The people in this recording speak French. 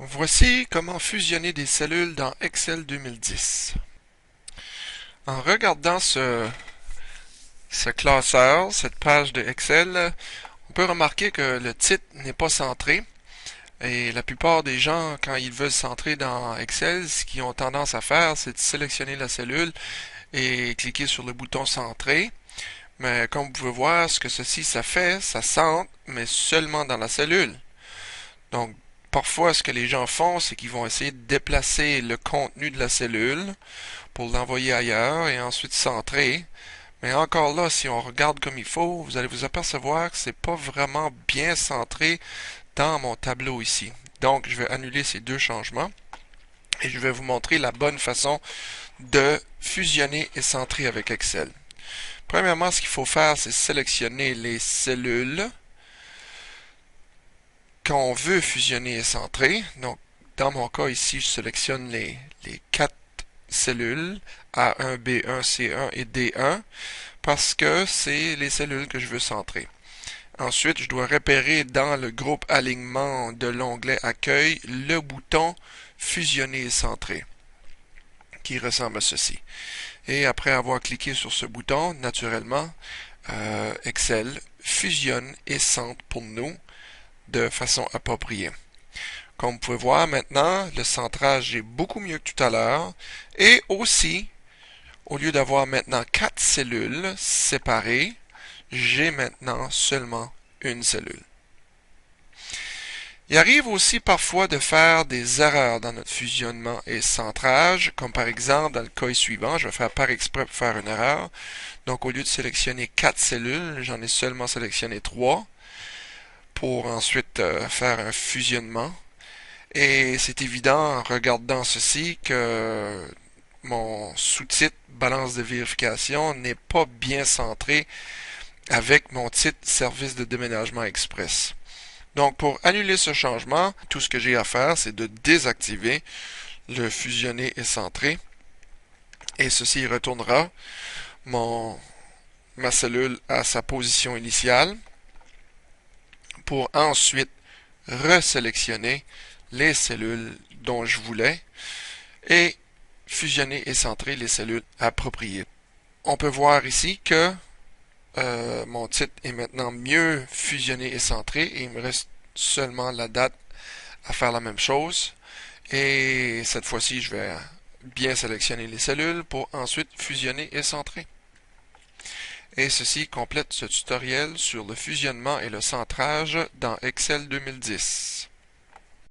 Voici comment fusionner des cellules dans Excel 2010. En regardant ce classeur, cette page de Excel, on peut remarquer que le titre n'est pas centré. Et la plupart des gens, quand ils veulent centrer dans Excel, ce qu'ils ont tendance à faire, c'est de sélectionner la cellule et cliquer sur le bouton centrer. Mais comme vous pouvez voir, ce que ça fait, ça centre, mais seulement dans la cellule. Donc, parfois, ce que les gens font, c'est qu'ils vont essayer de déplacer le contenu de la cellule pour l'envoyer ailleurs et ensuite centrer. Mais encore là, si on regarde comme il faut, vous allez vous apercevoir que c'est pas vraiment bien centré dans mon tableau ici. Donc, je vais annuler ces deux changements et je vais vous montrer la bonne façon de fusionner et centrer avec Excel. Premièrement, ce qu'il faut faire, c'est sélectionner les cellules qu'on veut fusionner et centrer. Donc, dans mon cas ici, je sélectionne les 4 cellules A1, B1, C1 et D1 parce que c'est les cellules que je veux centrer. Ensuite, je dois repérer dans le groupe alignement de l'onglet Accueil le bouton Fusionner et centrer qui ressemble à ceci. Et après avoir cliqué sur ce bouton, naturellement, Excel fusionne et centre pour nous de façon appropriée. Comme vous pouvez voir maintenant, le centrage est beaucoup mieux que tout à l'heure. Et aussi, au lieu d'avoir maintenant 4 cellules séparées, j'ai maintenant seulement une cellule. Il arrive aussi parfois de faire des erreurs dans notre fusionnement et centrage, comme par exemple dans le cas suivant, je vais faire par exprès pour faire une erreur. Donc au lieu de sélectionner 4 cellules, j'en ai seulement sélectionné 3 pour ensuite faire un fusionnement. Et c'est évident en regardant ceci que mon sous-titre balance de vérification n'est pas bien centré avec mon titre service de déménagement express. Donc pour annuler ce changement, tout ce que j'ai à faire, c'est de désactiver le fusionner et centrer. Et ceci retournera ma cellule à sa position initiale pour ensuite resélectionner les cellules dont je voulais et fusionner et centrer les cellules appropriées. On peut voir ici que mon titre est maintenant mieux fusionné et centré et il me reste seulement la date à faire la même chose. Et cette fois-ci, je vais bien sélectionner les cellules pour ensuite fusionner et centrer. Et ceci complète ce tutoriel sur le fusionnement et le centrage dans Excel 2010.